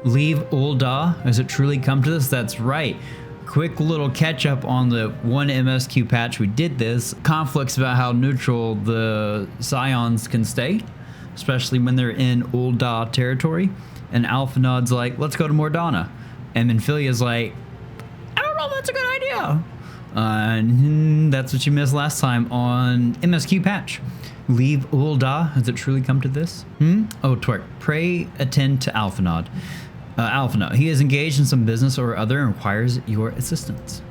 Leave Ul'dah? Has it truly come to this? That's right. Quick little catch up on the one MSQ patch we did this. Conflicts about how neutral the Scions can stay, especially when they're in Ul'dah territory. And Alphanod's like, let's go to Mordana. And Minfilia's like, I don't know if that's a good idea. That's what you missed last time on MSQ patch. Leave Ul'dah. Has it truly come to this? Oh, twerk. Pray attend to Alphanod. Alphanod. He is engaged in some business or other and requires your assistance.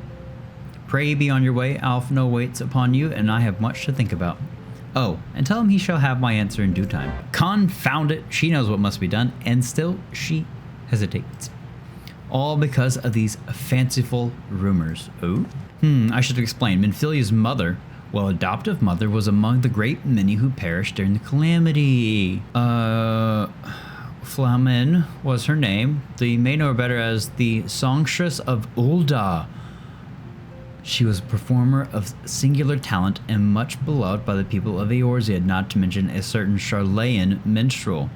Pray be on your way. Alphanod waits upon you, and I have much to think about. Oh, and tell him he shall have my answer in due time. Confound it. She knows what must be done, and still she hesitates. All because of these fanciful rumors. Oh? I should explain. Minfilia's mother, well, adoptive mother, was among the great many who perished during the calamity. Flamen was her name. You may know her better as the Songstress of Ul'dah. She was a performer of singular talent and much beloved by the people of Eorzea, not to mention a certain Charlayan minstrel.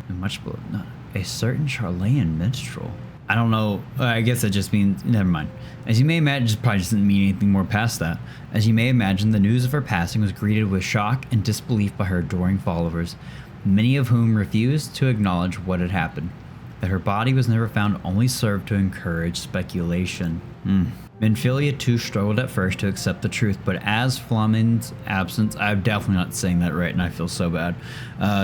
A certain Charlayan minstrel. I don't know. I guess that just means, never mind. As you may imagine, it probably doesn't mean anything more past that. As you may imagine, the news of her passing was greeted with shock and disbelief by her adoring followers, many of whom refused to acknowledge what had happened. That her body was never found only served to encourage speculation. Minfilia too struggled at first to accept the truth, but as Flamen's absence, I'm definitely not saying that right and I feel so bad,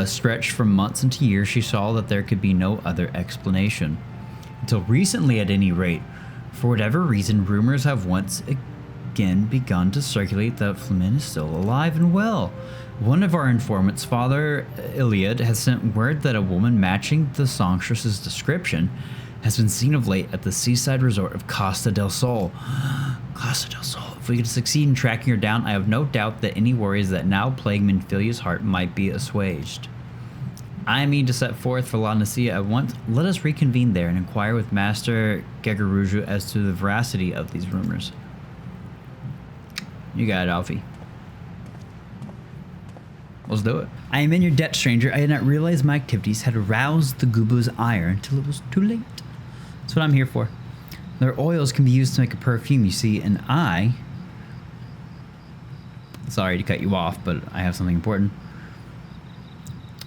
stretched from months into years, she saw that there could be no other explanation. Until recently, at any rate. For whatever reason, rumors have once again begun to circulate that Flamen is still alive and well. One of our informants, Father Iliad, has sent word that a woman matching the songstress's description has been seen of late at the seaside resort of Costa del Sol. Costa del Sol. If we could succeed in tracking her down, I have no doubt that any worries that now plague Minfilia's heart might be assuaged. I mean to set forth for La Nacia at once. Let us reconvene there and inquire with Master Gegaruju as to the veracity of these rumors. You got it, Alfie. Let's do it. I am in your debt, stranger. I did not realize my activities had aroused the Gubu's ire until it was too late. That's what I'm here for. Their oils can be used to make a perfume, you see, and I... Sorry to cut you off, but I have something important.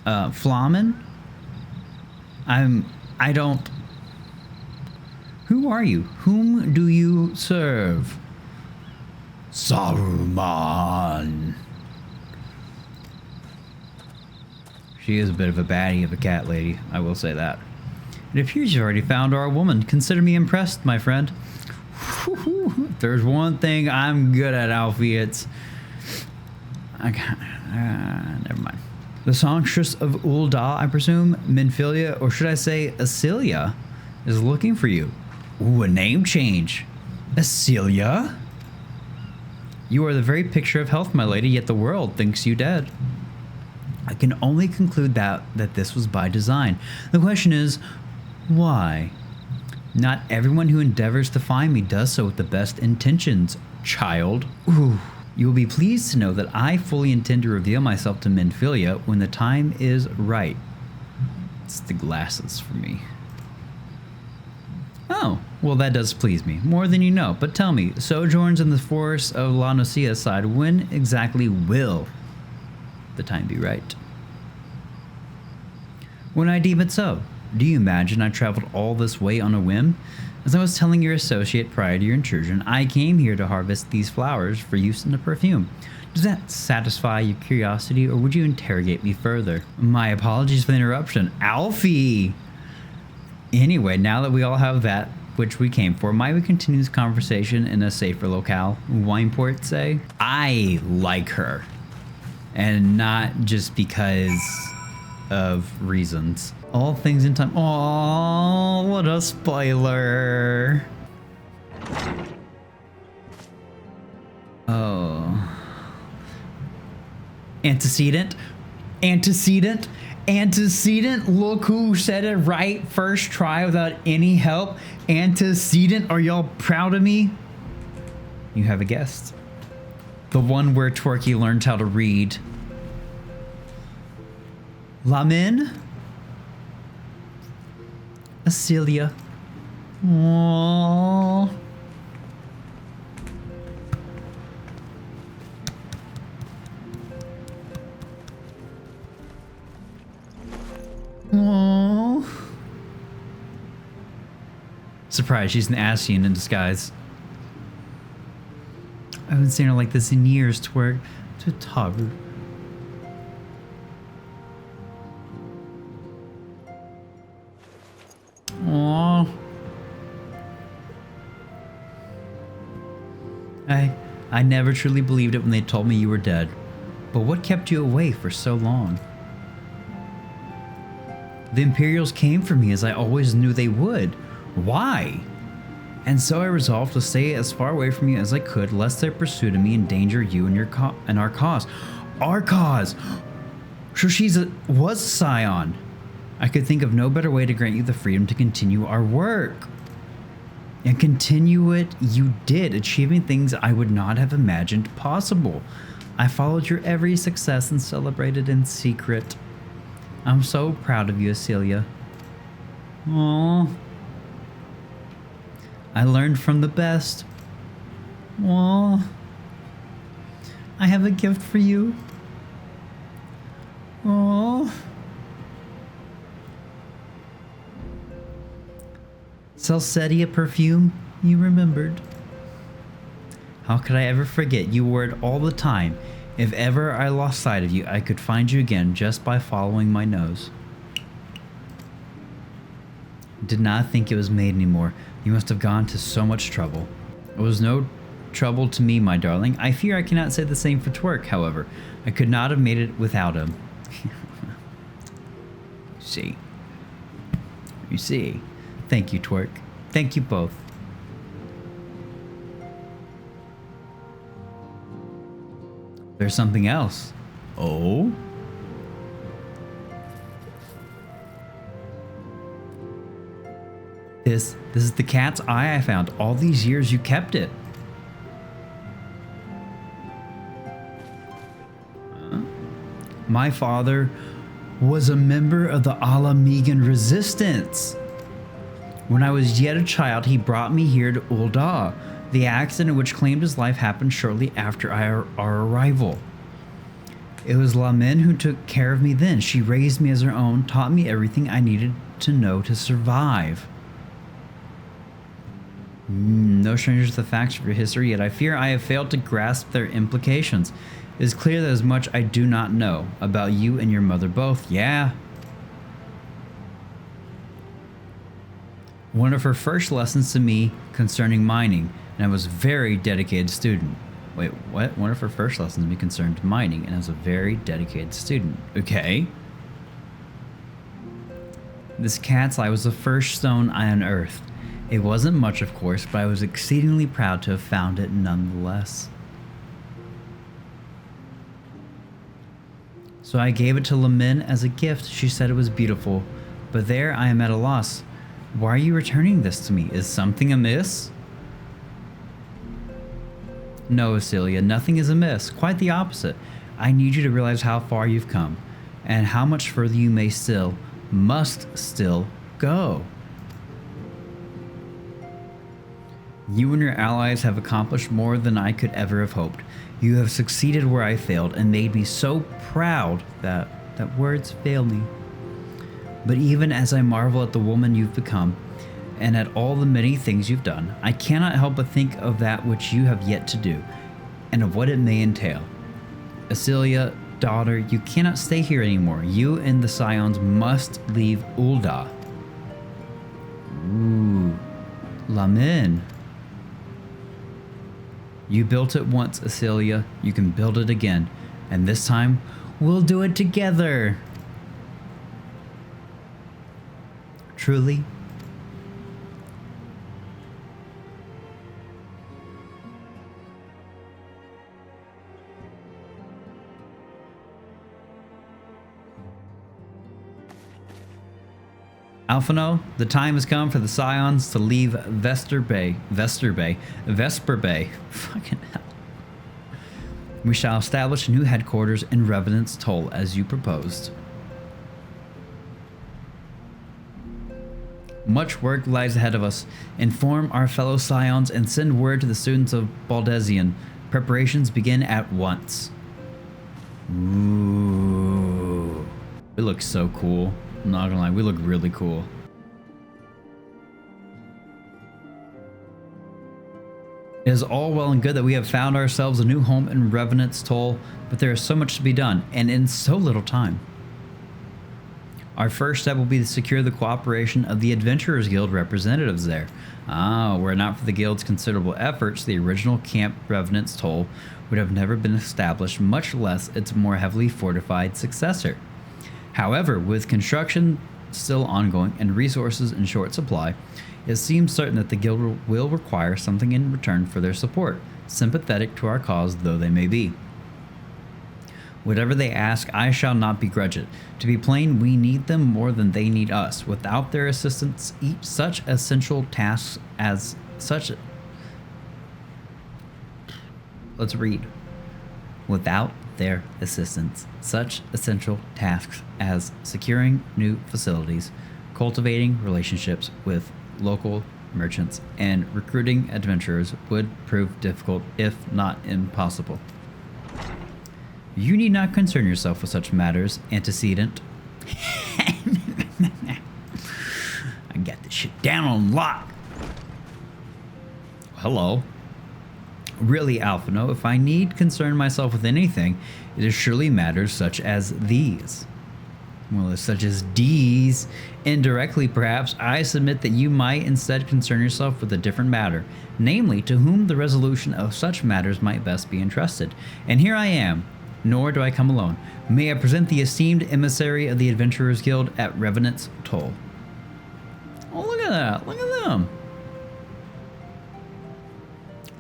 Flamen? I don't... Who are you? Whom do you serve? Saruman. She is a bit of a baddie of a cat lady, I will say that. It appears you've already found our woman. Consider me impressed, my friend. If there's one thing I'm good at, Alfie, it's... never mind. The songstress of Ul'dah, I presume, Minfilia, or should I say Ascilia, is looking for you. Ooh, a name change. Ascilia? You are the very picture of health, my lady, yet the world thinks you dead. I can only conclude that this was by design. The question is, why? Not everyone who endeavors to find me does so with the best intentions, child. Ooh. You will be pleased to know that I fully intend to reveal myself to Minfilia when the time is right. It's the glasses for me. Oh, well that does please me, more than you know. But tell me, sojourns in the forest of La Nacia side, when exactly will the time be right? When I deem it so. Do you imagine I traveled all this way on a whim? As I was telling your associate prior to your intrusion, I came here to harvest these flowers for use in a perfume. Does that satisfy your curiosity, or would you interrogate me further? My apologies for the interruption. Alfie! Anyway, now that we all have that which we came for, might we continue this conversation in a safer locale? Wineport, say? I like her. And not just because of reasons. All things in time. Oh, what a spoiler. Oh. Antecedent. Antecedent. Antecedent. Look who said it right first try without any help. Antecedent. Are y'all proud of me? You have a guest. The one where Twerky learned how to read. Lamin? Celia. Aww. Aww. Surprise, she's an Ascian in disguise. I haven't seen her like this in years, Twerk. To Taru. Aww. I never truly believed it when they told me you were dead. But what kept you away for so long? The Imperials came for me as I always knew they would. Why? And so I resolved to stay as far away from you as I could, lest their pursuit of me endanger you and our cause. Our cause! So was a scion. I could think of no better way to grant you the freedom to continue our work. And continue it you did, achieving things I would not have imagined possible. I followed your every success and celebrated in secret. I'm so proud of you, Celia. Aww. I learned from the best. Aww. I have a gift for you. Aww. Celestia perfume, you remembered. How could I ever forget? You wore it all the time. If ever I lost sight of you, I could find you again just by following my nose. Did not think it was made anymore. You must have gone to so much trouble. It was no trouble to me, my darling. I fear I cannot say the same for Twerk, however. I could not have made it without him. See. You see. Thank you, Twerk. Thank you both. There's something else. Oh? This is the cat's eye I found. All these years you kept it. My father was a member of the Alamegan resistance. When I was yet a child, he brought me here to Ul'dah. The accident which claimed his life happened shortly after our arrival. It was Lamin who took care of me then. She raised me as her own, taught me everything I needed to know to survive. No strangers to the facts of your history, yet I fear I have failed to grasp their implications. It is clear that as much I do not know about you and your mother both. Yeah. One of her first lessons to me concerning mining, and I was a very dedicated student. Wait, what? One of her first lessons to me concerned mining, and I was a very dedicated student. Okay. This cat's eye was the first stone I unearthed. It wasn't much, of course, but I was exceedingly proud to have found it nonetheless. So I gave it to Lamin as a gift. She said it was beautiful, but there I am at a loss. Why are you returning this to me? Is something amiss? No, Celia, nothing is amiss. Quite the opposite. I need you to realize how far you've come, and how much further you must still go. You and your allies have accomplished more than I could ever have hoped. You have succeeded where I failed and made me so proud that words fail me. But even as I marvel at the woman you've become, and at all the many things you've done, I cannot help but think of that which you have yet to do, and of what it may entail. Celia, daughter, you cannot stay here anymore. You and the Scions must leave Ul'dah. Ooh, Lamin. You built it once, Celia. You can build it again, and this time we'll do it together. Truly. Alphino, the time has come for the Scions to leave Vesper Bay. Fucking hell. We shall establish new headquarters in Revenant's Toll as you proposed. Much work lies ahead of us. Inform our fellow scions and send word to the students of Baldesion. Preparations begin at once. Ooh. We look so cool. I'm not gonna lie, we look really cool. It is all well and good that we have found ourselves a new home in Revenant's Toll, but there is so much to be done, and in so little time. Our first step will be to secure the cooperation of the Adventurers Guild representatives there. Were it not for the Guild's considerable efforts, the original Camp Revenant's Toll would have never been established, much less its more heavily fortified successor. However, with construction still ongoing and resources in short supply, it seems certain that the Guild will require something in return for their support, sympathetic to our cause though they may be. Whatever they ask, I shall not begrudge it. To be plain, we need them more than they need us. Without their assistance, such essential tasks as such... Let's read. Without their assistance, such essential tasks as securing new facilities, cultivating relationships with local merchants, and recruiting adventurers would prove difficult, if not impossible. You need not concern yourself with such matters, antecedent. I got this shit down on lock. Hello. Really, Alphino, if I need concern myself with anything, it is surely matters such as these. Well, such as these. Indirectly, perhaps, I submit that you might instead concern yourself with a different matter, namely, to whom the resolution of such matters might best be entrusted. And here I am, nor do I come alone. May I present the esteemed emissary of the Adventurers Guild at Revenant's Toll. Oh, look at that. Look at them.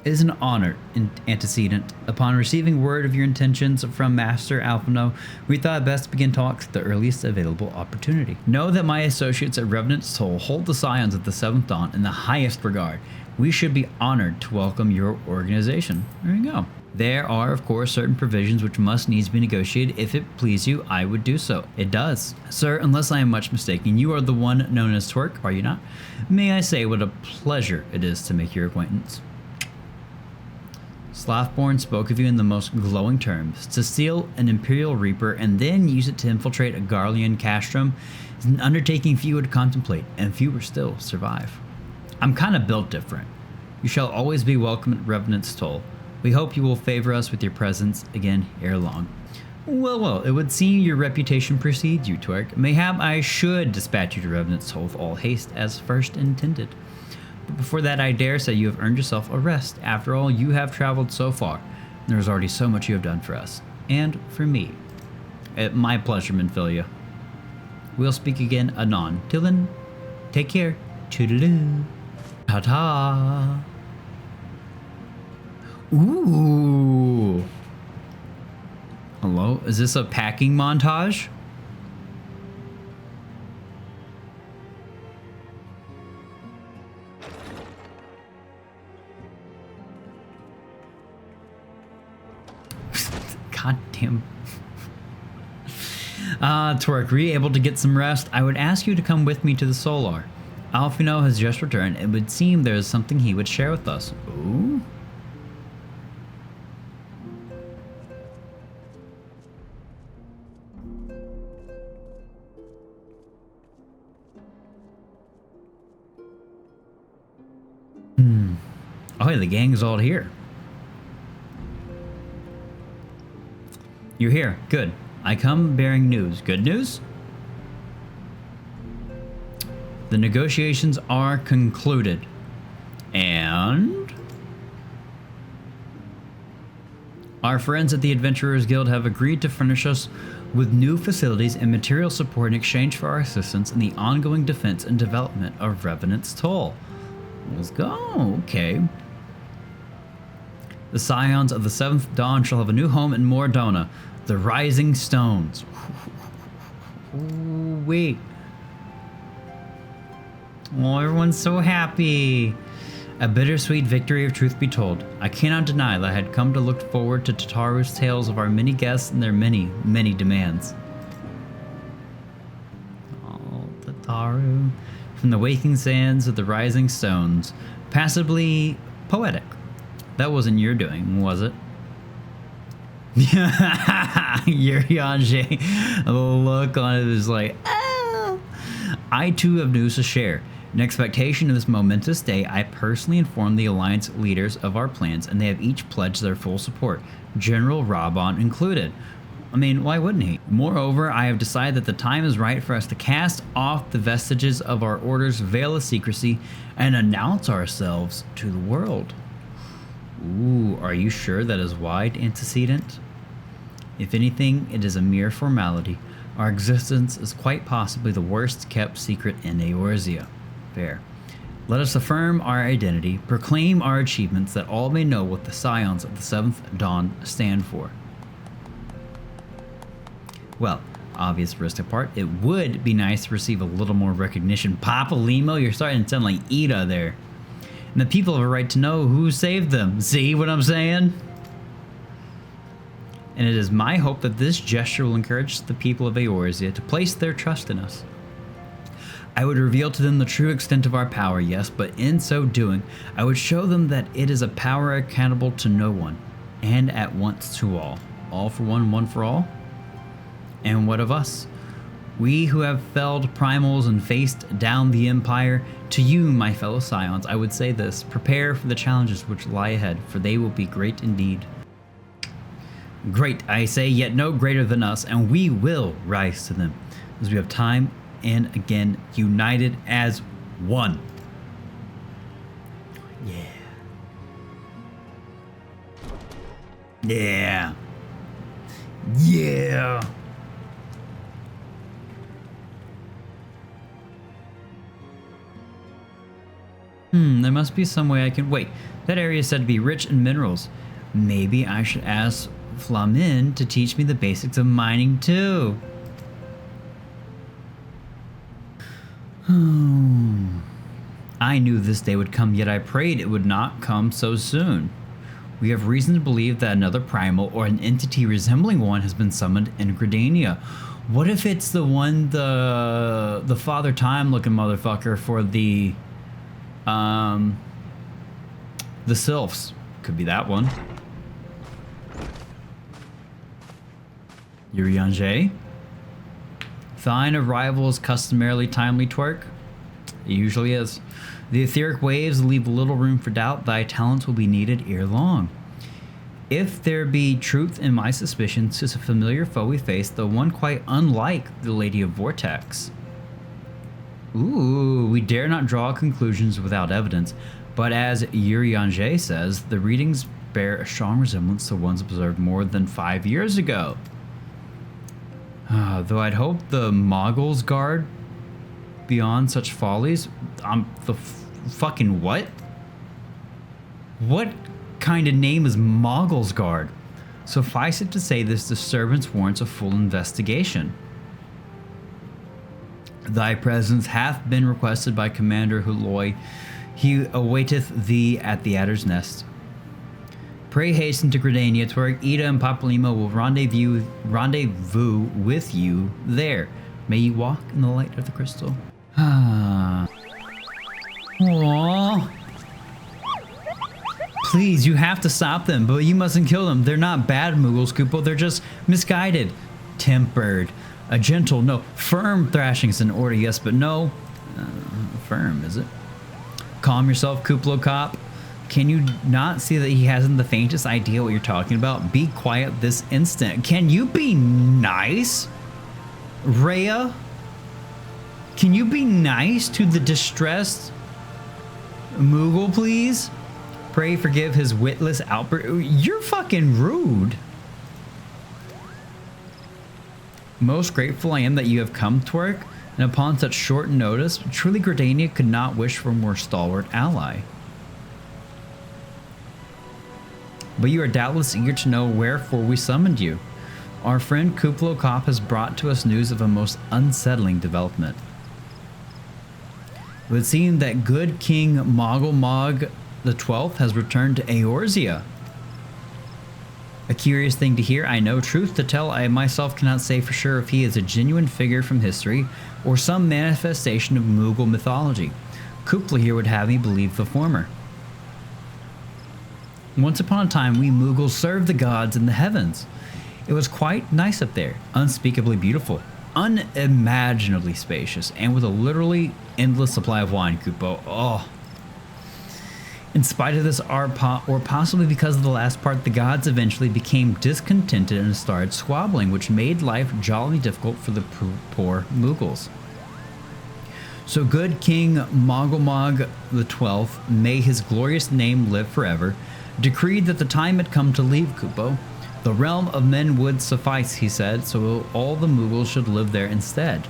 It is an honor, antecedent. Upon receiving word of your intentions from Master Alphino, we thought it best to begin talks at the earliest available opportunity. Know that my associates at Revenant's Toll hold the Scions of the Seventh Dawn in the highest regard. We should be honored to welcome your organization. There you go. There are, of course, certain provisions which must needs be negotiated. If it please you, I would do so. It does. Sir, unless I am much mistaken, you are the one known as Twerk, are you not? May I say what a pleasure it is to make your acquaintance. Slothborn spoke of you in the most glowing terms. To steal an Imperial Reaper and then use it to infiltrate a Garlean castrum is an undertaking few would contemplate, and fewer still survive. I'm kind of built different. You shall always be welcome at Revenant's Toll. We hope you will favor us with your presence again ere long. Well, it would seem your reputation precedes you, Twerk. Mayhap I should dispatch you to Revenant's Toll with all haste as first intended. But before that, I dare say you have earned yourself a rest. After all, you have traveled so far. There is already so much you have done for us. And for me. My pleasure, Minfilia. We'll speak again anon. Till then, take care. Toodaloo. Ta-ta. Ooh. Hello? Is this a packing montage? God damn. Twerk, were you able to get some rest? I would ask you to come with me to the Solar. Alphino has just returned. It would seem there is something he would share with us. Ooh. Oh, yeah, the gang's all here. You're here. Good. I come bearing news. Good news? The negotiations are concluded. And our friends at the Adventurers Guild have agreed to furnish us with new facilities and material support in exchange for our assistance in the ongoing defense and development of Revenant's Toll. Let's go. Okay. The Scions of the Seventh Dawn shall have a new home in Mordona, the Rising Stones. Ooh, wait. Oh, everyone's so happy. A bittersweet victory, if truth be told. I cannot deny that I had come to look forward to Tataru's tales of our many guests and their many, many demands. Oh, Tataru. from the waking sands of the rising stones. Passably poetic. That wasn't your doing, was it? Yuriange, the look on it is like, ah. I too have news to share. In expectation of this momentous day, I personally informed the Alliance leaders of our plans, and they have each pledged their full support, General Rabon included. I mean, why wouldn't he? Moreover, I have decided that the time is right for us to cast off the vestiges of our order's veil of secrecy and announce ourselves to the world. Ooh, are you sure that is wide antecedent? If anything, it is a mere formality. Our existence is quite possibly the worst kept secret in Eorzea. Fair. Let us affirm our identity, proclaim our achievements, that all may know what the Scions of the Seventh Dawn stand for. Well, obvious risk apart, it would be nice to receive a little more recognition. Papa Limo, you're starting to sound like Ida there. And the people have a right to know who saved them. See what I'm saying? And it is my hope that this gesture will encourage the people of Eorzea to place their trust in us. I would reveal to them the true extent of our power, yes, but in so doing, I would show them that it is a power accountable to no one, and at once to all. All for one, one for all? And what of us? We who have felled primals and faced down the Empire, to you, my fellow Scions, I would say this: prepare for the challenges which lie ahead, for they will be great indeed. Great, I say, yet no greater than us, and we will rise to them, as we have time and again united as one. Yeah. Yeah. Yeah. There must be some way I can... Wait, that area is said to be rich in minerals. Maybe I should ask Flamin to teach me the basics of mining too. I knew this day would come, yet I prayed it would not come so soon. We have reason to believe that another primal or an entity resembling one has been summoned in Gridania. What if it's the one, the Father Time looking motherfucker for the sylphs? Could be that one. Yuriange? Thine arrival is customarily timely, twerk. It usually is. The etheric waves leave little room for doubt. Thy talents will be needed ere long. If there be truth in my suspicions, 'tis a familiar foe we face, though one quite unlike the Lady of Vortex. Ooh, we dare not draw conclusions without evidence, but as Yuriange says, the readings bear a strong resemblance to ones observed more than 5 years ago. Though I'd hope the Moggles guard beyond such follies. The fucking what? What kind of name is Moggles guard? Suffice it to say, this disturbance warrants a full investigation. Thy presence hath been requested by Commander Huloy. He awaiteth thee at the Adder's Nest. Pray hasten to Gridania, to where Ida and Papalymo will rendezvous with you there. May you walk in the light of the crystal. Ah. Aww. Please, you have to stop them, but you mustn't kill them. They're not bad, Moogle Scoopo. They're just misguided. Tempered. A gentle, no, firm thrashing is in order, yes, but no. Firm, is it? Calm yourself, Kuplo Cop. Can you not see that he hasn't the faintest idea what you're talking about? Be quiet this instant. Can you be nice? Rhea? Can you be nice to the distressed Moogle, please? Pray forgive his witless outburst. You're fucking rude. Most grateful I am that you have come, Twerk, and upon such short notice, truly Gridania could not wish for a more stalwart ally. But you are doubtless eager to know wherefore we summoned you. Our friend Kuplo Cop has brought to us news of a most unsettling development. It would seem that good King Moggle Mog the 12th has returned to Eorzea. A curious thing to hear, I know. Truth to tell, I myself cannot say for sure if he is a genuine figure from history or some manifestation of Moogle mythology. Kupla here would have me believe the former. Once upon a time, we Moogles served the gods in the heavens. It was quite nice up there, unspeakably beautiful, unimaginably spacious, and with a literally endless supply of wine, Kupo. Oh. In spite of this, or possibly because of the last part, the gods eventually became discontented and started squabbling, which made life jolly difficult for the poor Moogles. So good King Moggle XII, may his glorious name live forever, decreed that the time had come to leave Kupo. The realm of men would suffice, he said, so all the Moogles should live there instead.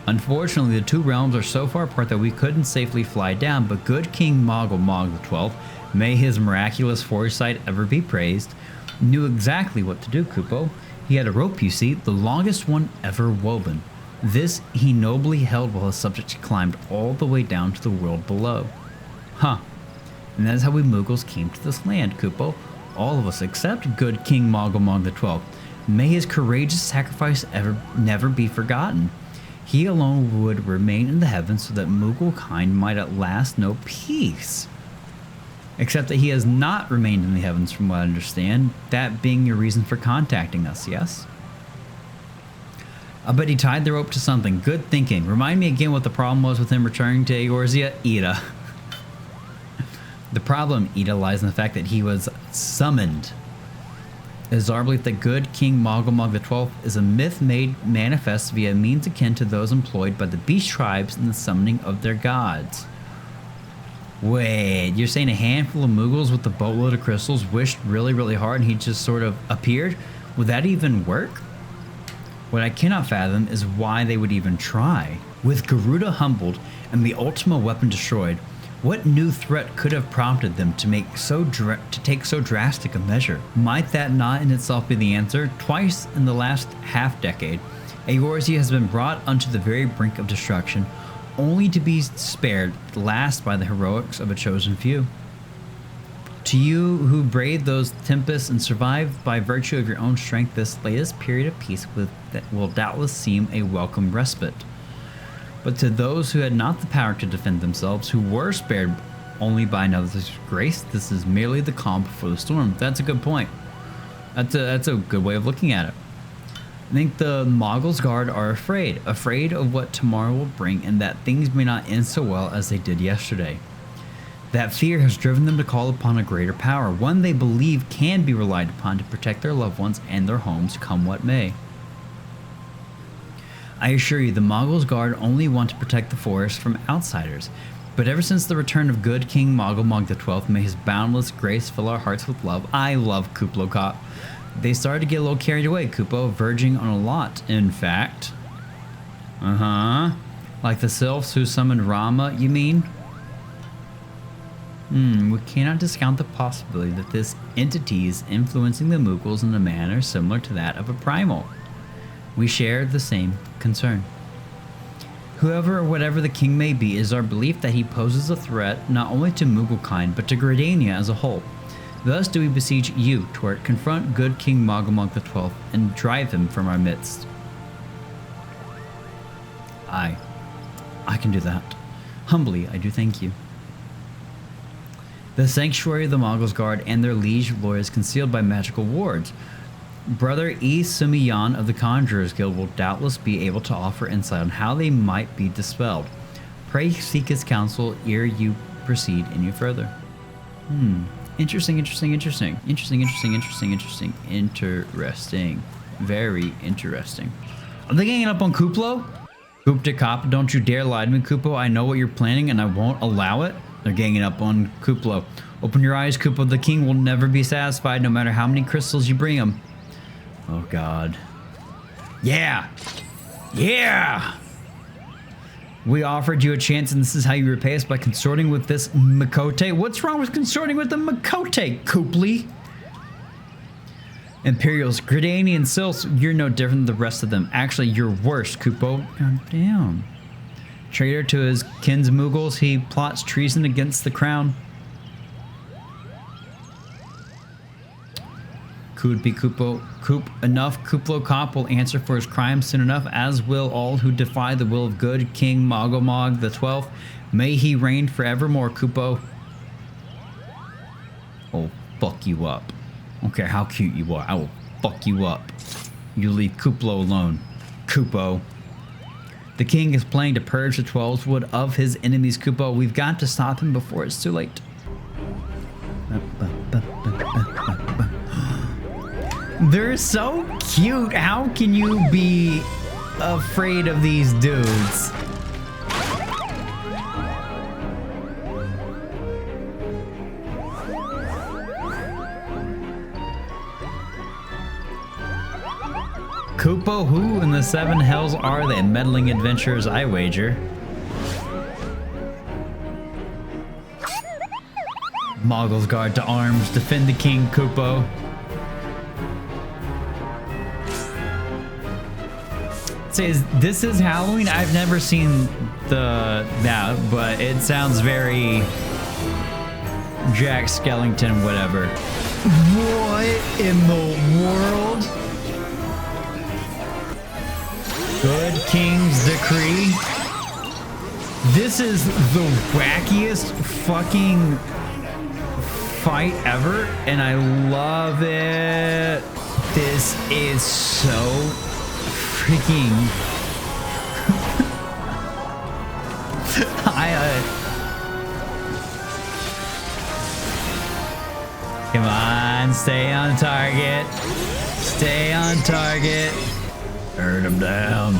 Unfortunately, the two realms are so far apart that we couldn't safely fly down, but good King Moggle XII, may his miraculous foresight ever be praised, knew exactly what to do, Kupo. He had a rope, you see, the longest one ever woven. This he nobly held while his subjects climbed all the way down to the world below. Huh. And that is how we Moogles came to this land, Kupo. All of us except good King Moggle XII. May his courageous sacrifice never be forgotten. He alone would remain in the heavens so that Moogle kind might at last know peace. Except that he has not remained in the heavens from what I understand, that being your reason for contacting us, yes? I bet he tied the rope to something. Good thinking. Remind me again what the problem was with him returning to Eorzea? Ida. The problem, Ida, lies in the fact that he was summoned. It is our belief that good King Moggle XII is a myth made manifest via means akin to those employed by the beast tribes in the summoning of their gods. Wait, you're saying a handful of Moogles with a boatload of crystals wished really, really hard and he just sort of appeared? Would that even work? What I cannot fathom is why they would even try. With Garuda humbled and the Ultima weapon destroyed, what new threat could have prompted them to take so drastic a measure? Might that not in itself be the answer? Twice in the last half-decade, Eorzea has been brought unto the very brink of destruction, only to be spared last by the heroics of a chosen few. To you who braved those tempests and survived by virtue of your own strength, this latest period of peace will doubtless seem a welcome respite. But to those who had not the power to defend themselves, who were spared only by another's grace, this is merely the calm before the storm. That's a good point. That's a good way of looking at it. I think the Moggle's Guard are afraid of what tomorrow will bring, and that things may not end so well as they did yesterday. That fear has driven them to call upon a greater power, one they believe can be relied upon to protect their loved ones and their homes, come what may. I assure you, the Moggle's Guard only want to protect the forest from outsiders, but ever since the return of good King Moggle XII, may his boundless grace fill our hearts with love. I love Kuplokop. They started to get a little carried away, Kupo, verging on a lot, in fact. Like the sylphs who summoned Rama, you mean? We cannot discount the possibility that this entity is influencing the Moogles in a manner similar to that of a primal. We share the same concern. Whoever or whatever the king may be, it is our belief that he poses a threat not only to Moogle kind, but to Gridania as a whole. Thus do we beseech you, Twart, confront good King Moggle XII and drive him from our midst. I can do that. Humbly, I do thank you. The sanctuary of the Moggle's Guard and their liege lord is concealed by magical wards. Brother E. Sumiyan of the Conjurers Guild will doubtless be able to offer insight on how they might be dispelled. Pray seek his counsel ere you proceed any further. Interesting. Very interesting. Are they ganging up on Kuplo? Coop de Cop, don't you dare lie to me, Kupo. I know what you're planning and I won't allow it. They're ganging up on Kuplo. Open your eyes, Kupo. The king will never be satisfied no matter how many crystals you bring him. Oh, God. Yeah! We offered you a chance, and this is how you repay us by consorting with this Makote. What's wrong with consorting with the Makote, Kooply? Imperials, Gridanian Sylphs, you're no different than the rest of them. Actually, you're worse, Kupo. God damn. Traitor to his kins Moogles, he plots treason against the crown. Could be Coop enough. Kuplo Cop will answer for his crimes soon enough, as will all who defy the will of good King Moggle the 12th. May he reign forevermore, Kupo. Oh, fuck you up. I don't care how cute you are. I will fuck you up. You leave Kuplo alone. Kupo. The king is planning to purge the 12's wood of his enemies, Kupo. We've got to stop him before it's too late. They're so cute. How can you be afraid of these dudes? Kupo, who in the seven hells are they? Meddling adventurers, I wager. Moggle's guard to arms, defend the king, Kupo. Says this is Halloween. I've never seen that, but it sounds very Jack Skellington, whatever. What in the world? Good King's Decree. This is the wackiest fucking fight ever, and I love it. This is so freaking come on, stay on target. Stay on target. Burn him down.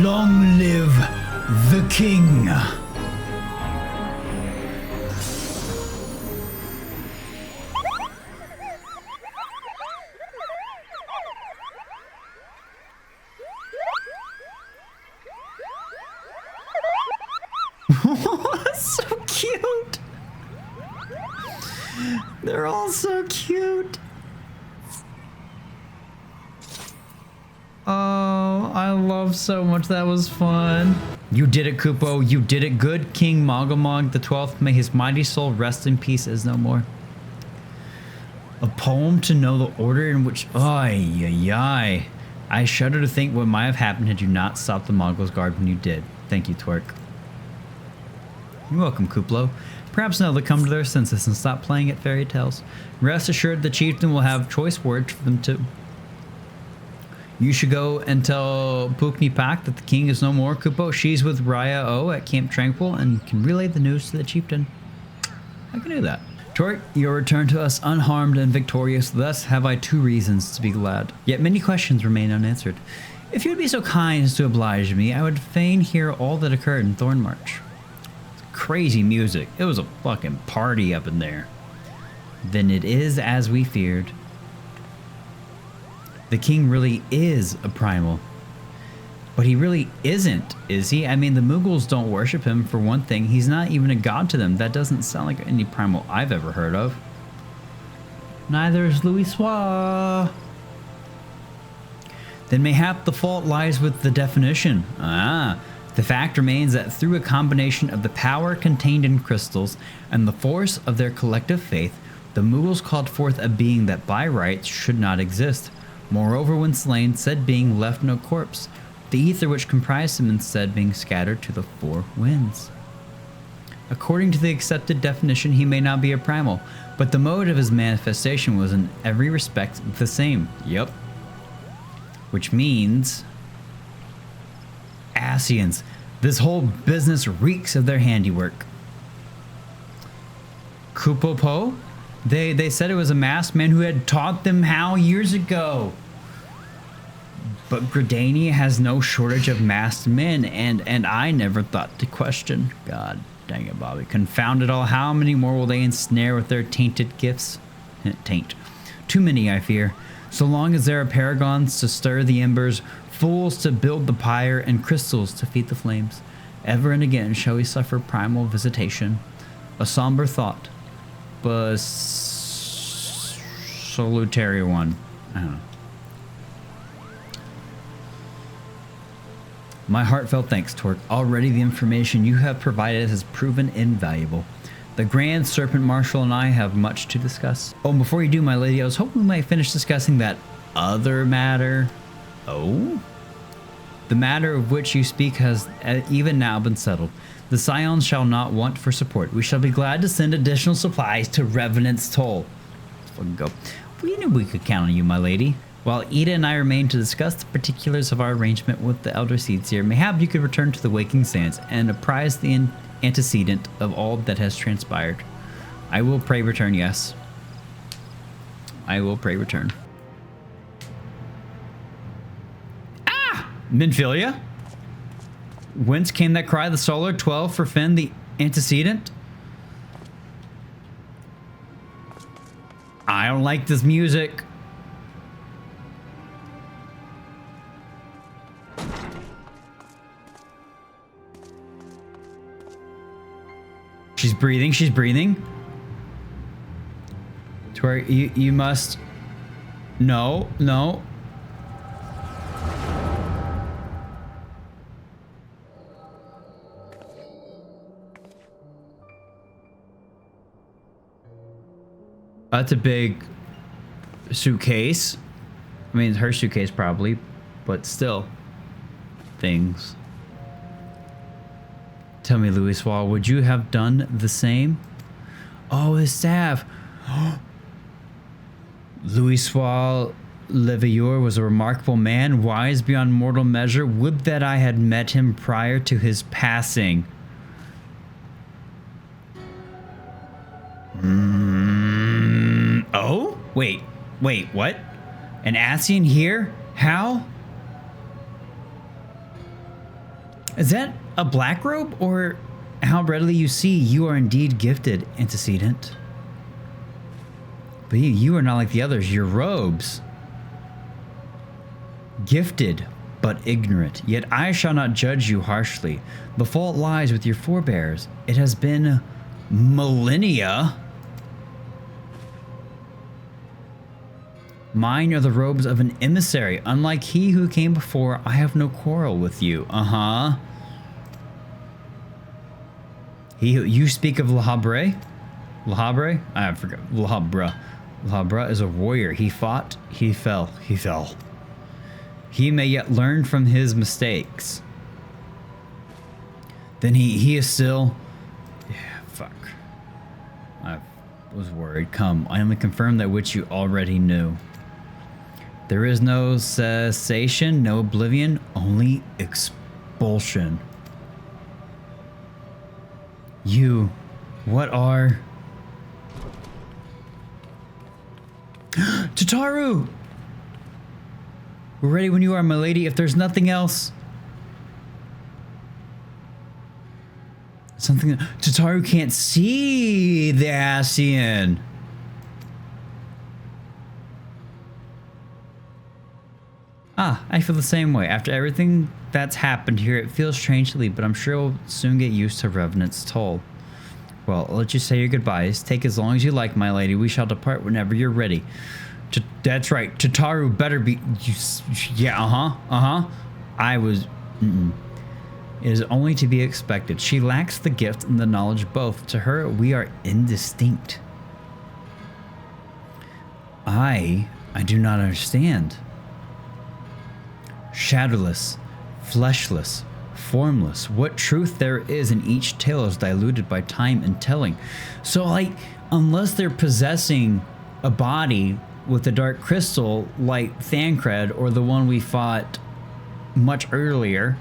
Long live the king. So cute. They're all so cute. Oh, I love so much. That was fun. You did it, Kupo. You did it. Good King Moggle the 12th. May his mighty soul rest in peace is no more. A poem to know the order in which... Ay. I shudder to think what might have happened had you not stopped the Moggle's guard when you did. Thank you, Twerk. You're welcome, Kuplo. Perhaps now they'll come to their senses and stop playing at fairy tales. Rest assured the chieftain will have choice words for them too. You should go and tell Pukni Pak that the king is no more, Kupo. She's with Raya O at Camp Tranquil and can relay the news to the chieftain. I can do that. Twerk, you return to us unharmed and victorious. Thus have I 2 reasons to be glad. Yet many questions remain unanswered. If you would be so kind as to oblige me, I would fain hear all that occurred in Thornmarch. Crazy music. It was a fucking party up in there. Then it is as we feared. The king really is a primal. But he really isn't, is he? I mean, the Moogles don't worship him for one thing. He's not even a god to them. That doesn't sound like any primal I've ever heard of. Neither is Louis Soir. Then mayhap the fault lies with the definition. The fact remains that through a combination of the power contained in crystals and the force of their collective faith, the Moogles called forth a being that by rights should not exist. Moreover, when slain, said being left no corpse, the ether which comprised him instead being scattered to the 4 winds. According to the accepted definition, he may not be a primal, but the mode of his manifestation was in every respect the same. Yep. Which means... Ascians. This whole business reeks of their handiwork. Kupopo? They said it was a masked man who had taught them how years ago. But Gridania has no shortage of masked men, and I never thought to question. God dang it, Bobby. Confound it all. How many more will they ensnare with their tainted gifts? Taint. Too many, I fear. So long as there are paragons to stir the embers, fools to build the pyre, and crystals to feed the flames, ever and again shall we suffer primal visitation. A somber thought, but a salutary one. I don't know. My heartfelt thanks, Torque. Already the information you have provided has proven invaluable. The Grand Serpent Marshal and I have much to discuss. Oh, and before you do, my lady, I was hoping we might finish discussing that other matter. Oh? The matter of which you speak has even now been settled. The Scions shall not want for support. We shall be glad to send additional supplies to Revenant's Toll. Let's fucking go. We knew we could count on you, my lady. While Ida and I remain to discuss the particulars of our arrangement with the Elder Seedseer, mayhap you could return to the Waking Sands and apprise the antecedent of all that has transpired. I will pray return, yes. I will pray return. Ah! Minfilia? Whence came that cry? The Solar 12 for Finn, the antecedent? I don't like this music. She's breathing, she's breathing. To where you must... No, no. That's a big suitcase. I mean, it's her suitcase probably, but still. Things. Tell me, Louis Wall, would you have done the same? Oh, his staff. Louis Wall Leveilleur was a remarkable man, wise beyond mortal measure. Would that I had met him prior to his passing. Oh? Wait, what? An Ascian here? How? Is that a black robe, or how readily you see you are indeed gifted, antecedent? But you are not like the others, your robes. Gifted, but ignorant, yet I shall not judge you harshly. The fault lies with your forebears. It has been millennia. Mine are the robes of an emissary. Unlike he who came before, I have no quarrel with you. Uh-huh. You speak of Lahabre? Lahabre? I forgot. Lahabra. Lahabra is a warrior. He fought, he fell, he fell. He may yet learn from his mistakes. Then he is still... Yeah, fuck. I was worried. Come, I only confirm that which you already knew. There is no cessation, no oblivion, only expulsion. You, what are... Tataru! We're ready when you are, my lady, if there's nothing else. Something... Tataru can't see the Ascian. Ah, I feel the same way. After everything that's happened here, it feels strange to leave, but I'm sure we'll soon get used to Revenant's Toll. Well, I'll let you say your goodbyes. Take as long as you like, my lady. We shall depart whenever you're ready. That's right. Tataru better be... Yeah, I was... It is only to be expected. She lacks the gift and the knowledge both. To her, we are indistinct. I do not understand. Shadowless, fleshless, formless. What truth there is in each tale is diluted by time and telling. So, like, unless they're possessing a body with a dark crystal like Thancred or the one we fought much earlier,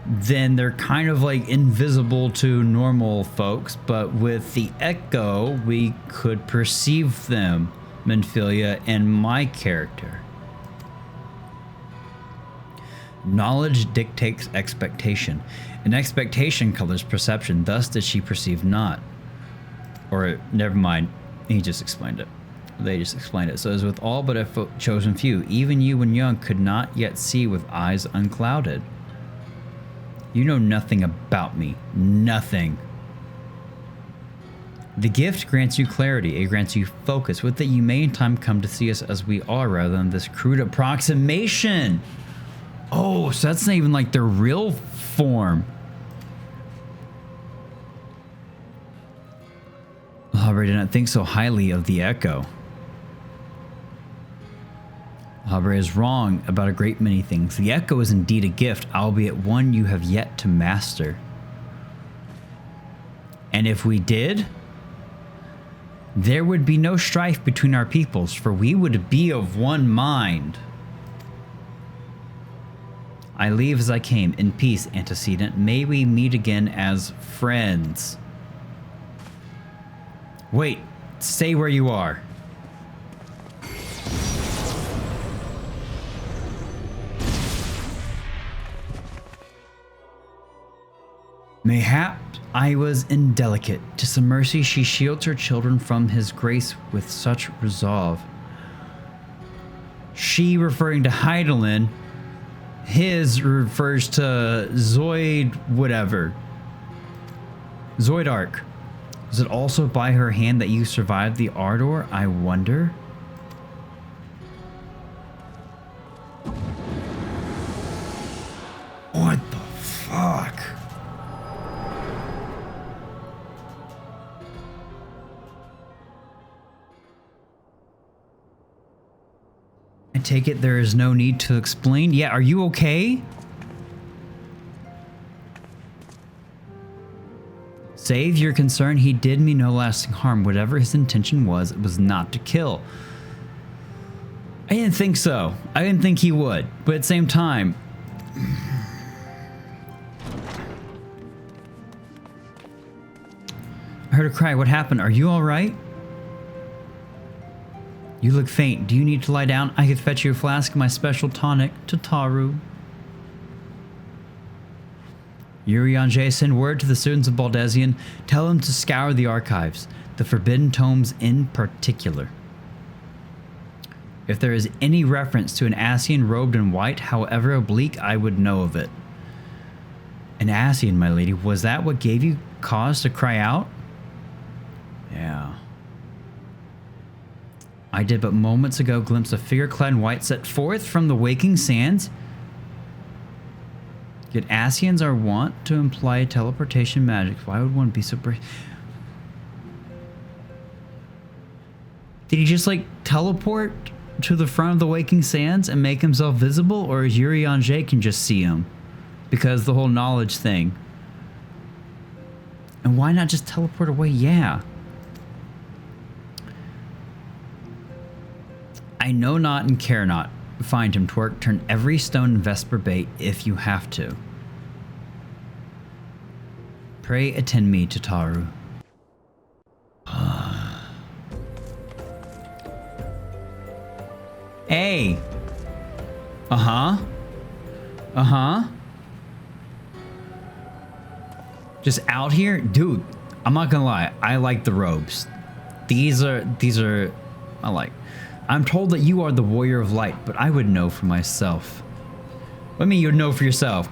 then they're kind of like invisible to normal folks. But with the Echo, we could perceive them, Minfilia and my character. Knowledge dictates expectation, and expectation colors perception. Thus did she perceive not. Or, never mind, he just explained it. They just explained it. So as with all but a chosen few, even you when young could not yet see with eyes unclouded. You know nothing about me. Nothing. The gift grants you clarity. It grants you focus. With it, you may in time come to see us as we are rather than this crude approximation. Oh, so that's not even like their real form. Lahabrea did not think so highly of the Echo. Lahabrea is wrong about a great many things. The Echo is indeed a gift, albeit one you have yet to master. And if we did, there would be no strife between our peoples, for we would be of one mind. I leave as I came, in peace, antecedent. May we meet again as friends. Wait, stay where you are. Mayhap I was indelicate. 'Tis a mercy she shields her children from his grace with such resolve. She referring to Heidelin, his refers to Zoid whatever. Zoidark. Was it also by her hand that you survived the Ardor, I wonder? What the fuck? I take it there is no need to explain. Yeah, are you okay? Save your concern, he did me no lasting harm. Whatever his intention was, it was not to kill. I didn't think so. I didn't think he would. But at the same time, I heard a cry. What happened? Are you all right? You look faint. Do you need to lie down? I could fetch you a flask of my special tonic, Tataru. Urianger, send word to the students of Baldesion. Tell them to scour the archives, the forbidden tomes in particular. If there is any reference to an Ascian robed in white, however oblique, I would know of it. An Ascian, my lady, was that what gave you cause to cry out? Yeah. I did but moments ago glimpse a figure clad in white set forth from the waking sands. Yet Ascians are wont to imply teleportation magic. Why would one be so brave? Did he just like teleport to the front of the waking sands and make himself visible? Or is Urianger can just see him? Because the whole knowledge thing. And why not just teleport away? Yeah. I know not and care not. Find him, twerk. Turn every stone in Vesper Bay if you have to. Pray attend me, Tataru. Hey. Uh-huh. Uh-huh. Just out here? Dude, I'm not gonna lie. I like the robes. These are, I like. I'm told that you are the warrior of light, but I would know for myself. What do you mean you would know for yourself?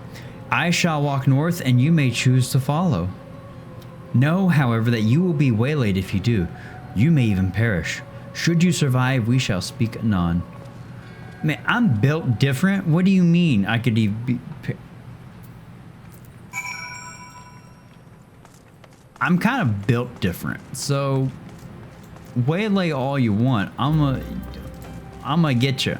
I shall walk north and you may choose to follow. Know, however, that you will be waylaid if you do. You may even perish. Should you survive, we shall speak anon. Man, I'm built different? What do you mean I could even be... I'm kind of built different, so... waylay all you want. I'ma get you.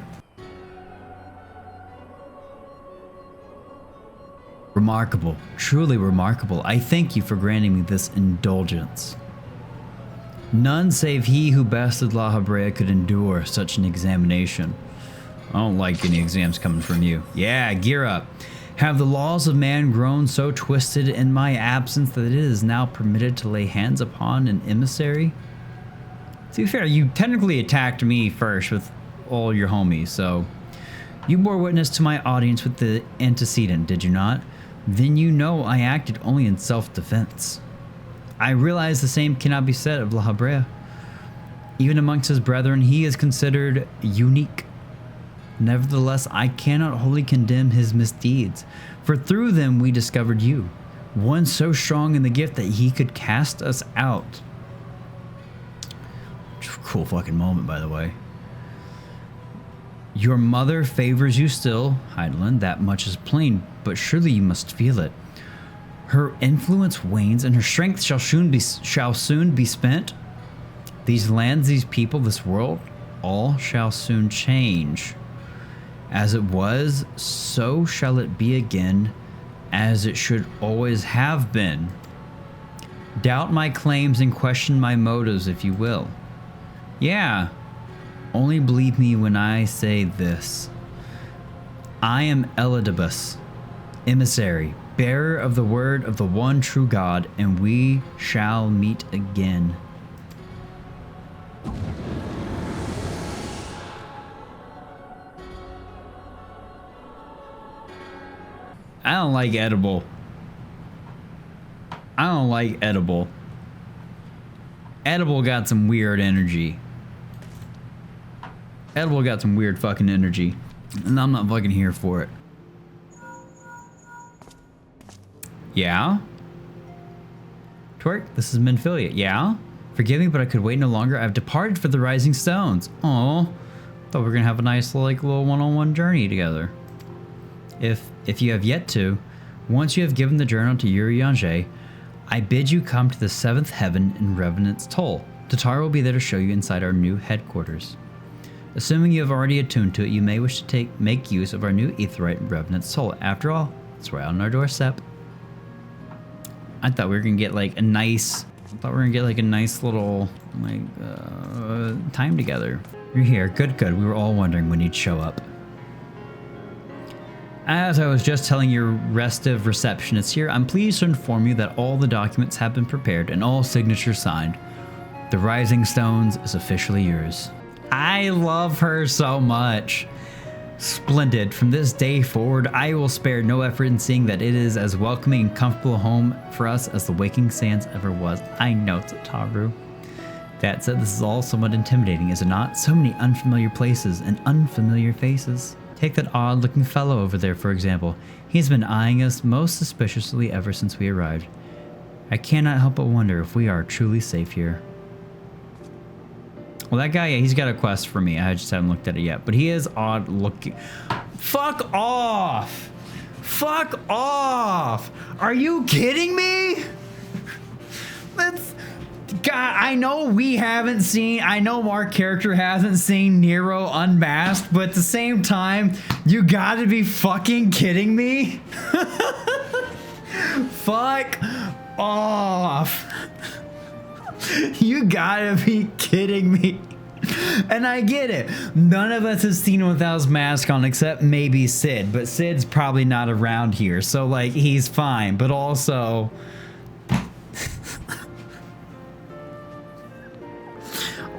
Remarkable, truly remarkable. I thank you for granting me this indulgence. None save he who bested Lahabrea could endure such an examination. I don't like any exams coming from you. Yeah, gear up. Have the laws of man grown so twisted in my absence that it is now permitted to lay hands upon an emissary? To be fair, you technically attacked me first with all your homies, so... You bore witness to my audience with the antecedent, did you not? Then you know I acted only in self-defense. I realize the same cannot be said of Lahabrea. Even amongst his brethren, he is considered unique. Nevertheless, I cannot wholly condemn his misdeeds, for through them we discovered you, one so strong in the gift that he could cast us out. Cool fucking moment, by the way. Your mother favors you still, Heidelin, that much is plain, but surely you must feel it. Her influence wanes and her strength shall soon be spent. These lands, these people, this world, all shall soon change. As it was, so shall it be again, as it should always have been. Doubt my claims and question my motives, if you will. Yeah, only believe me when I say this. I am Elidibus, emissary, bearer of the word of the one true God, and we shall meet again. I don't like edible. I don't like edible. Edible got some weird energy. Edible got some weird fucking energy. And I'm not fucking here for it. Yeah? Twerk, this is Minfilia. Yeah? Forgive me, but I could wait no longer. I've departed for the Rising Stones. Aw. Thought we were gonna have a nice little one-on-one journey together. If you have yet to, once you have given the journal to Urianger, I bid you come to the 7th heaven in Revenant's Toll. Tatar will be there to show you inside our new headquarters. Assuming you have already attuned to it, you may wish to make use of our new aetheryte in Revenant's Toll. After all, it's right on our doorstep. I thought we were gonna get like a nice, little time together. You're here, good. We were all wondering when you'd show up. As I was just telling your restive receptionist here, I'm pleased to inform you that all the documents have been prepared and all signatures signed. The Rising Stones is officially yours. I love her so much. Splendid. From this day forward, I will spare no effort in seeing that it is as welcoming and comfortable a home for us as the Waking Sands ever was. I know, Tataru. That said, this is all somewhat intimidating, is it not? So many unfamiliar places and unfamiliar faces. Take that odd-looking fellow over there, for example. He's been eyeing us most suspiciously ever since we arrived. I cannot help but wonder if we are truly safe here. Well, that guy, yeah, he's got a quest for me. I just haven't looked at it yet. But he is odd-looking. Fuck off! Fuck off! Are you kidding me? That's... God, I know we haven't seen, I know our character hasn't seen Nero unmasked, but at the same time, you gotta be fucking kidding me. Fuck off. You gotta be kidding me. And I get it. None of us have seen him without his mask on except maybe Sid, but Sid's probably not around here, so like he's fine, but also...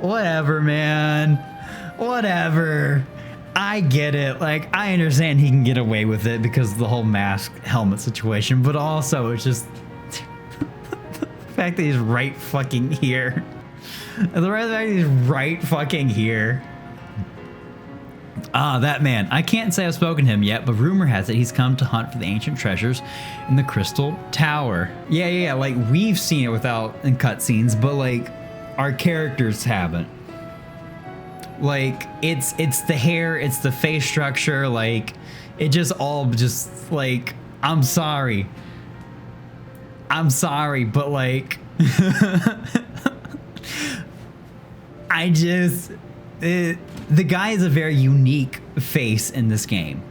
Whatever, man. Whatever. I get it. Like, I understand he can get away with it because of the whole mask helmet situation, but also it's just the fact that he's right fucking here. The fact that he's right fucking here. Ah, that man. I can't say I've spoken to him yet, but rumor has it he's come to hunt for the ancient treasures in the Crystal Tower. Yeah. Like, we've seen it without in cutscenes, but like, our characters haven't. Like, it's the hair, it's the face structure, like, it just all just, like, I'm sorry, but like, the guy is a very unique face in this game.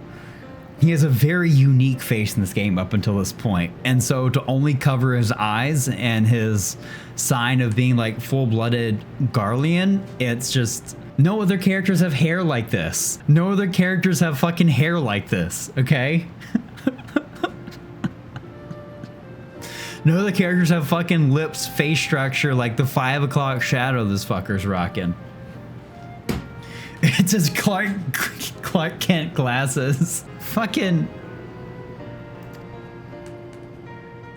He has a very unique face in this game up until this point. And so to only cover his eyes and his sign of being like full-blooded Garlean, it's just... No other characters have hair like this. No other characters have fucking hair like this, okay? No other characters have fucking lips, face structure like the 5 o'clock shadow this fucker's rocking. It's his Clark Kent glasses. Fucking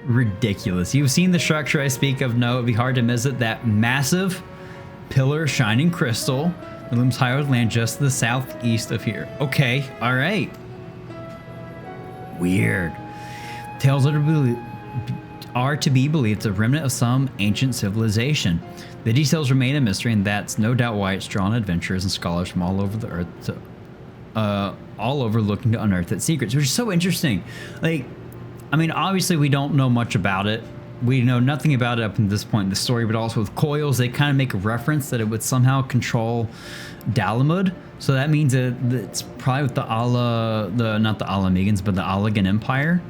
ridiculous. You've seen the structure I speak of. No, it'd be hard to miss it. That massive pillar shining crystal that looms high over the land just to the southeast of here. Okay, all right. Weird. Tales are to be believed it's a remnant of some ancient civilization. The details remain a mystery, and that's no doubt why it's drawn adventurers and scholars from all over the earth to all over looking to unearth its secrets, which is so interesting. Like, I mean, obviously we don't know much about it. we know nothing about it up to this point in the story, but also with coils, they kind of make a reference that it would somehow control Dalamud. So that means that it's probably with not the Alamegans, but the Allagan Empire.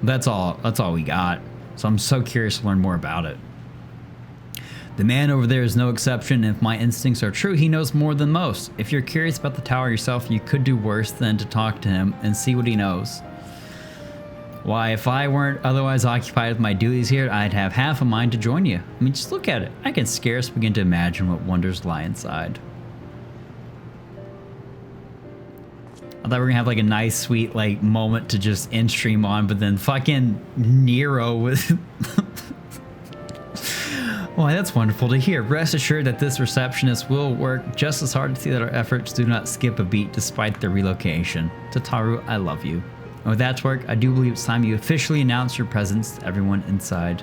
That's all we got. So I'm so curious to learn more about it. The man over there is no exception. If my instincts are true, he knows more than most. If you're curious about the tower yourself, you could do worse than to talk to him and see what he knows. Why, if I weren't otherwise occupied with my duties here, I'd have half a mind to join you. I mean, just look at it. I can scarce begin to imagine what wonders lie inside. I thought we were gonna have like a nice, sweet like moment to just end stream on, but then fucking Nero was... Why, that's wonderful to hear. Rest assured that this receptionist will work just as hard to see that our efforts do not skip a beat despite the relocation. Tataru, I love you. And with that to work, I do believe it's time you officially announce your presence to everyone inside.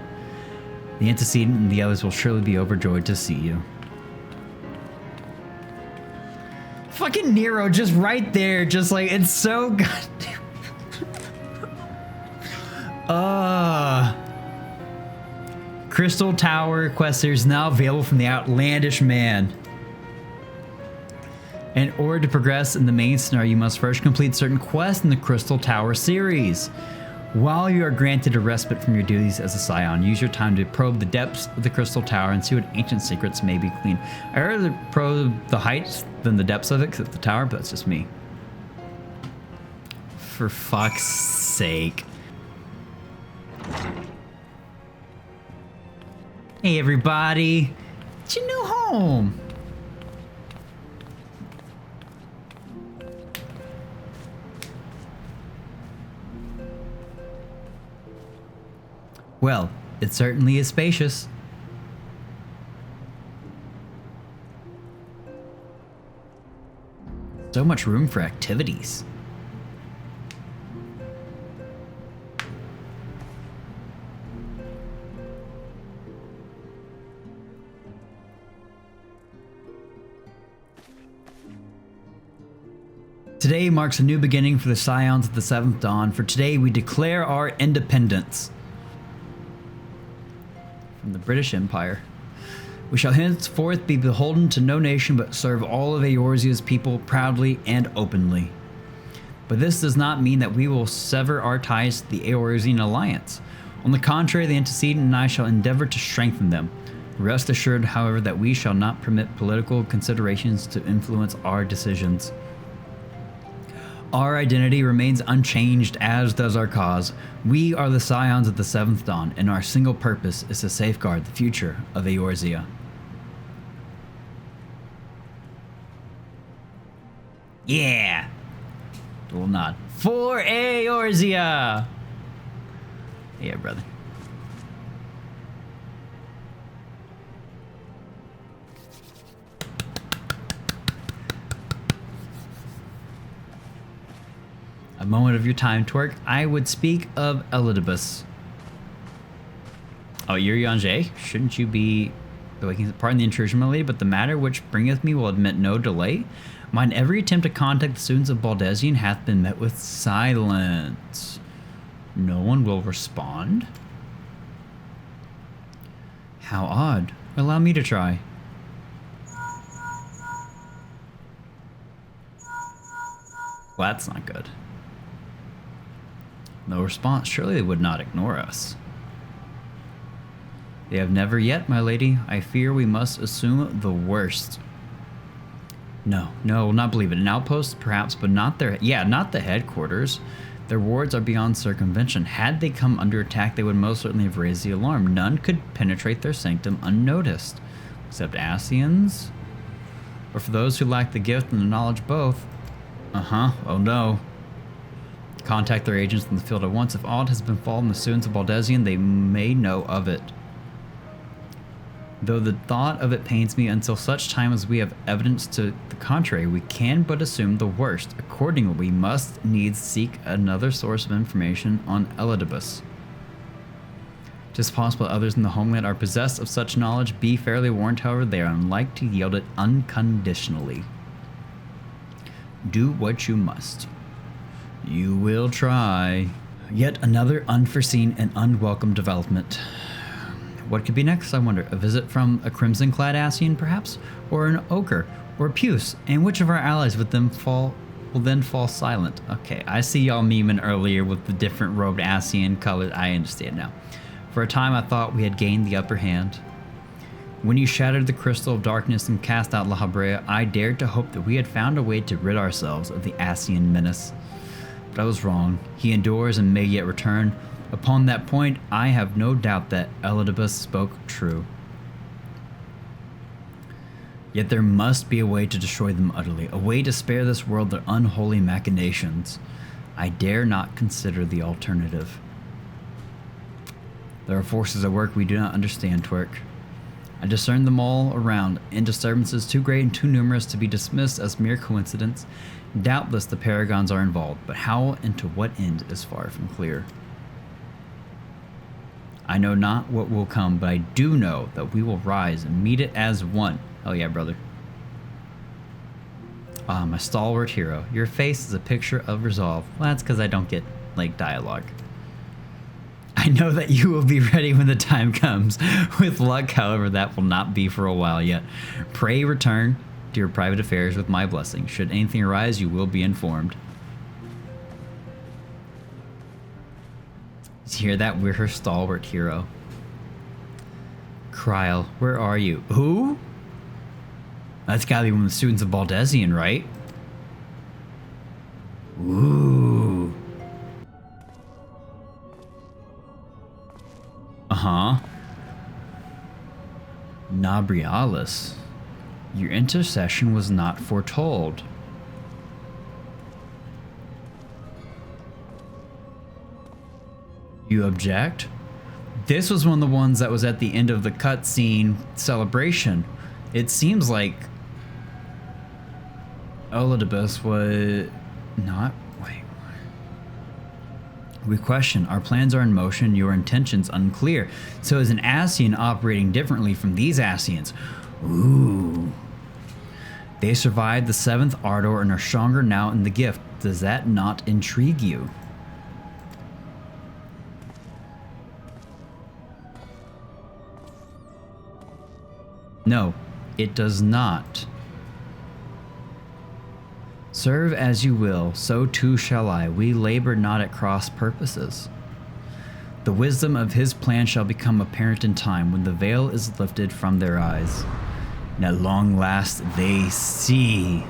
The antecedent and the others will surely be overjoyed to see you. Fucking Nero just right there, just like, it's so goddamn... Crystal Tower quest series now available from the Outlandish Man. In order to progress in the main scenario, you must first complete certain quests in the Crystal Tower series. While you are granted a respite from your duties as a scion, use your time to probe the depths of the Crystal Tower and see what ancient secrets may be gleaned. I rather probe the heights than the depths of it, because it's the tower, but that's just me. For fuck's sake. Hey everybody, it's your new home. Well, it certainly is spacious. So much room for activities. Today marks a new beginning for the Scions of the Seventh Dawn, for today we declare our independence from the British Empire. We shall henceforth be beholden to no nation, but serve all of Eorzea's people proudly and openly. But this does not mean that we will sever our ties to the Eorzean alliance. On the contrary, the antecedent and I shall endeavor to strengthen them. Rest assured, however, that we shall not permit political considerations to influence our decisions. Our identity remains unchanged, as does our cause. We are the Scions of the Seventh Dawn, and our single purpose is to safeguard the future of Eorzea. Yeah! A little nod. For Eorzea! Yeah, brother. A moment of your time, Twerk. I would speak of Elidibus. Oh, you're Yonjay? Shouldn't you be... Pardon the intrusion, my lady, but the matter which bringeth me will admit no delay. Mine every attempt to contact the students of Baldesion hath been met with silence. No one will respond? How odd. Allow me to try. Well, that's not good. No response. Surely they would not ignore us. They have never yet, my lady. I fear we must assume the worst. No, will not believe it. An outpost, perhaps, but not their... Yeah, not the headquarters. Their wards are beyond circumvention. Had they come under attack, they would most certainly have raised the alarm. None could penetrate their sanctum unnoticed. Except Ascians. Or for those who lack the gift and the knowledge both. Oh no. Contact their agents in the field at once. If aught has been fallen the students of Baldesion, they may know of it. Though the thought of it pains me, until such time as we have evidence to the contrary, we can but assume the worst. Accordingly, we must needs seek another source of information on Elidibus. It is possible that others in the homeland are possessed of such knowledge. Be fairly warned, however, they are unlike to yield it unconditionally. Do what you must. You will try. Yet another unforeseen and unwelcome development. What could be next, I wonder? A visit from a crimson-clad Ascian, perhaps? Or an ochre? Or a puce? And which of our allies will then fall silent? Okay, I see y'all memeing earlier with the different robed Ascian colors. I understand now. For a time, I thought we had gained the upper hand. When you shattered the crystal of darkness and cast out La Habrea, I dared to hope that we had found a way to rid ourselves of the Ascian menace. But I was wrong. He endures and may yet return. Upon that point, I have no doubt that Elidibus spoke true. Yet there must be a way to destroy them utterly, a way to spare this world their unholy machinations. I dare not consider the alternative. There are forces at work we do not understand, Twerk. I discern them all around, in disturbances too great and too numerous to be dismissed as mere coincidence. Doubtless the paragons are involved, but how and to what end is far from clear. I know not what will come, but I do know that we will rise and meet it as one. Hell yeah, brother. Ah, my stalwart hero. Your face is a picture of resolve. Well, that's because I don't get, like, dialogue. I know that you will be ready when the time comes. With luck, however, that will not be for a while yet. Pray return to your private affairs with my blessing. Should anything arise, you will be informed. Did you hear that? We're her stalwart hero. Kryl, where are you? Who? That's gotta be one of the students of Baldesian, right? Ooh. Uh-huh. Nabrialis. Your intercession was not foretold. You object? This was one of the ones that was at the end of the cutscene celebration. It seems like Elidibus was not... Wait. We question. Our plans are in motion, your intentions unclear. So is an Ascian operating differently from these Ascians? Ooh. They survived the 7th Ardor and are stronger now in the gift. Does that not intrigue you? No, it does not. Serve as you will, so too shall I. We labor not at cross purposes. The wisdom of his plan shall become apparent in time when the veil is lifted from their eyes. And at long last they see.